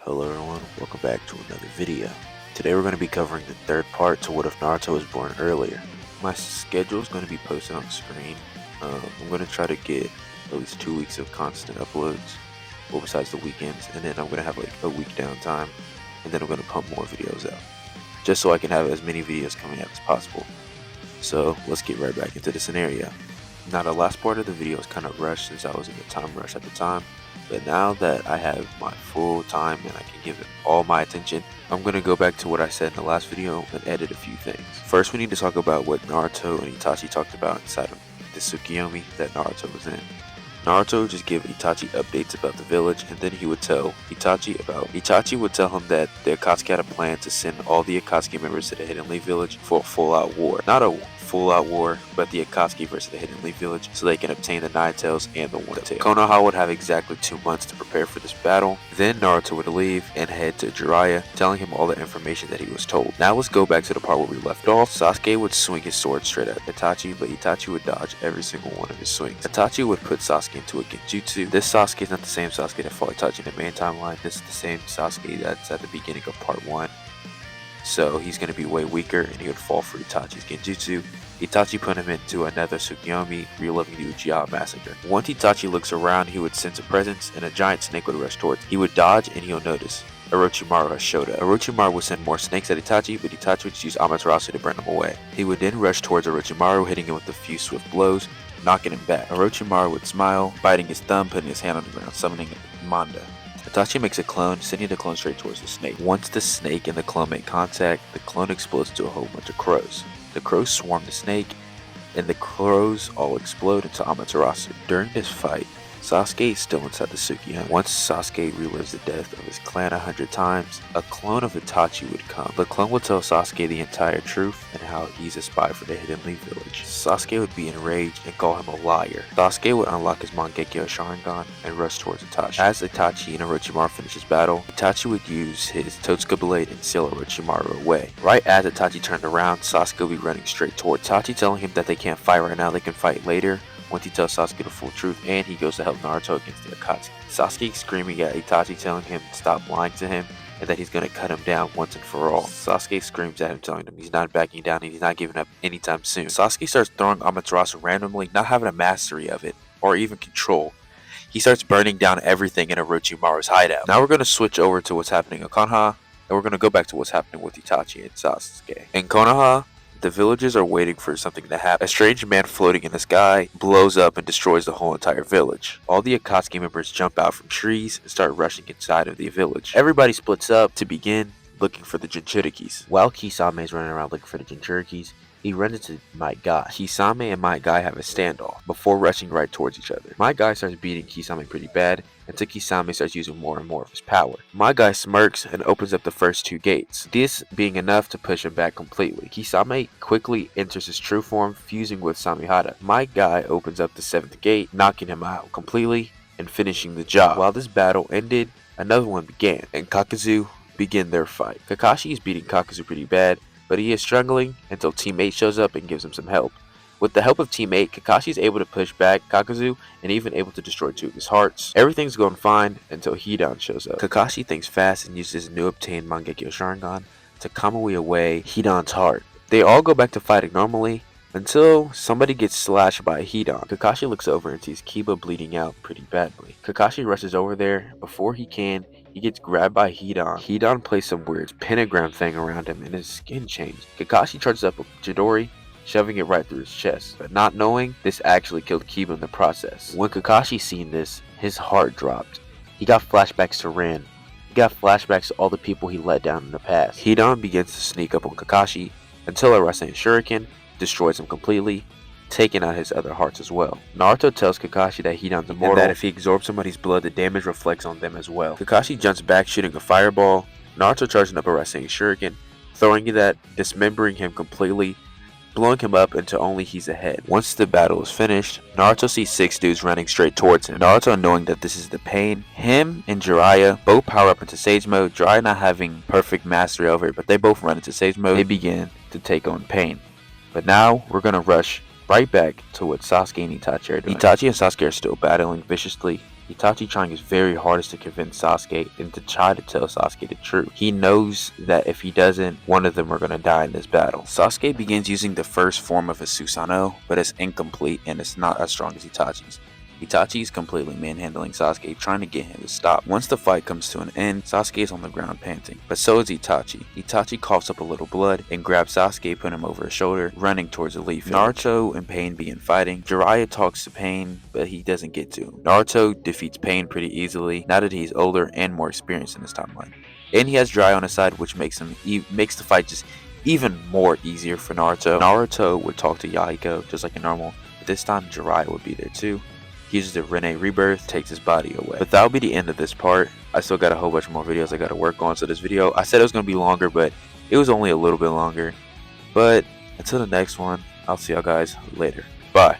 Hello everyone, welcome back to another video. Today we're going to be covering the third part to What If Naruto Was Born Earlier. My schedule is going to be posted on screen. I'm going to try to get at least 2 weeks of constant uploads, well besides the weekends, and then I'm going to have like a week downtime, and then I'm going to pump more videos out, just so I can have as many videos coming out as possible. So let's get right back into the scenario. Now the last part of the video is kind of rushed since I was in a time rush at the time. But now that I have my full time and I can give it all my attention, I'm going to go back to what I said in the last video and edit a few things. First, we need to talk about what Naruto and Itachi talked about inside of the Tsukiyomi that Naruto was in. Naruto just give Itachi updates about the village, and then he would tell Itachi would tell him that the Akatsuki had a plan to send all the Akatsuki members to the Hidden Leaf village for a full-out war. Not a full-out war, but the Akatsuki versus the Hidden Leaf village, so they can obtain the Nine Tails and the One Tail. Konoha would have exactly 2 months to prepare for this battle. Then Naruto would leave and head to Jiraiya, telling him all the information that he was told. Now let's go back to the part where we left off. Sasuke would swing his sword straight at Itachi, but Itachi would dodge every single one of his swings. Itachi would put Sasuke into a genjutsu. This Sasuke is not the same Sasuke that fought Itachi in the main timeline. This is the same Sasuke that's at the beginning of part 1. So he's going to be way weaker, and he would fall for Itachi's genjutsu. Itachi put him into another Tsukiyomi, reliving the Uchiha massacre. Once Itachi looks around, he would sense a presence, and a giant snake would rush towards him. He would dodge, and he'll notice Orochimaru has showed up. Orochimaru would send more snakes at Itachi, but Itachi would use Amaterasu to burn them away. He would then rush towards Orochimaru, hitting him with a few swift blows, knocking him back. Orochimaru would smile, biting his thumb, putting his hand on the ground, summoning Manda. Itachi makes a clone, sending the clone straight towards the snake. Once the snake and the clone make contact, the clone explodes into a whole bunch of crows. The crows swarm the snake, and the crows all explode into Amaterasu. During this fight, Sasuke is still inside the Tsukiyomi. Once Sasuke relives the death of his clan 100 times, a clone of Itachi would come. The clone would tell Sasuke the entire truth and how he's a spy for the Hidden Leaf village. Sasuke would be enraged and call him a liar. Sasuke would unlock his Mangekyo Sharingan and rush towards Itachi. As Itachi and Orochimaru finish his battle, Itachi would use his Totsuka blade and seal Orochimaru away. Right as Itachi turned around, Sasuke would be running straight towards Itachi, telling him that they can't fight right now, they can fight later. Once he tells Sasuke the full truth, and he goes to help Naruto against the Akatsuki. Sasuke screaming at Itachi, telling him to stop lying to him and that he's going to cut him down once and for all. Sasuke screams at him, telling him he's not backing down and he's not giving up anytime soon. Sasuke starts throwing Amaterasu randomly, not having a mastery of it or even control. He starts burning down everything in Orochimaru's hideout. Now we're going to switch over to what's happening in Konoha, and we're going to go back to what's happening with Itachi and Sasuke. In Konoha, the villagers are waiting for something to happen. A strange man floating in the sky blows up and destroys the whole entire village. All the Akatsuki members jump out from trees and start rushing inside of the village. Everybody splits up to begin looking for the Jinchurikis. While Kisame is running around looking for the Jinchurikis, he runs into Might Guy. Kisame and Might Guy have a standoff before rushing right towards each other. Might Guy starts beating Kisame pretty bad until Kisame starts using more and more of his power. Might Guy smirks and opens up the first 2 gates, this being enough to push him back completely. Kisame quickly enters his true form, fusing with Samihara. Might Guy opens up the 7th gate, knocking him out completely and finishing the job. While this battle ended, another one began, and Kakuzu begin their fight. Kakashi is beating Kakuzu pretty bad, but he is struggling until Team 8 shows up and gives him some help. With the help of Team 8, Kakashi is able to push back Kakuzu and even able to destroy 2 of his hearts. Everything's going fine until Hidan shows up. Kakashi thinks fast and uses his new obtained Mangekyo Sharingan to Kamui away Hidan's heart. They all go back to fighting normally until somebody gets slashed by Hidan. Kakashi looks over and sees Kiba bleeding out pretty badly. Kakashi rushes over there. Before he can, he gets grabbed by Hidan. Hidan plays some weird pentagram thing around him and his skin changed. Kakashi charges up with Chidori, shoving it right through his chest, but not knowing this actually killed Kiba in the process. When Kakashi seen this, his heart dropped. He got flashbacks to Rin. He got flashbacks to all the people he let down in the past. Hidan begins to sneak up on Kakashi until a Rasen Shuriken destroys him completely, taking out his other hearts as well. Naruto tells Kakashi that Hidan's immortal and that if he absorbs somebody's blood, the damage reflects on them as well. Kakashi jumps back, shooting a fireball. Naruto charging up a Rasen Shuriken, throwing that, dismembering him completely, blowing him up until only he's ahead. Once the battle is finished, Naruto sees 6 dudes running straight towards him. Naruto, knowing that this is the pain, him and Jiraiya both power up into Sage Mode. Jiraiya not having perfect mastery over it, but they both run into Sage Mode. They begin to take on pain. But now we're gonna rush right back to what Sasuke and Itachi are doing. Itachi and Sasuke are still battling viciously. Itachi trying his very hardest to convince Sasuke and to try to tell Sasuke the truth. He knows that if he doesn't, one of them are going to die in this battle. Sasuke begins using the first form of his Susanoo, but it's incomplete and it's not as strong as Itachi's. Itachi is completely manhandling Sasuke, trying to get him to stop. Once the fight comes to an end, Sasuke is on the ground panting, but so is Itachi. Itachi coughs up a little blood and grabs Sasuke, putting him over his shoulder, running towards the leaf village. Naruto and Pain begin fighting. Jiraiya talks to Pain, but he doesn't get to him. Naruto defeats Pain pretty easily, now that he's older and more experienced in this timeline. And he has Jiraiya on his side, which makes the fight just even more easier for Naruto. Naruto would talk to Yahiko just like a normal, but this time Jiraiya would be there too. He uses the Rene Rebirth, takes his body away. But that'll be the end of this part. I still got a whole bunch more videos I got to work on. So this video, I said it was going to be longer, but it was only a little bit longer. But until the next one, I'll see y'all guys later. Bye.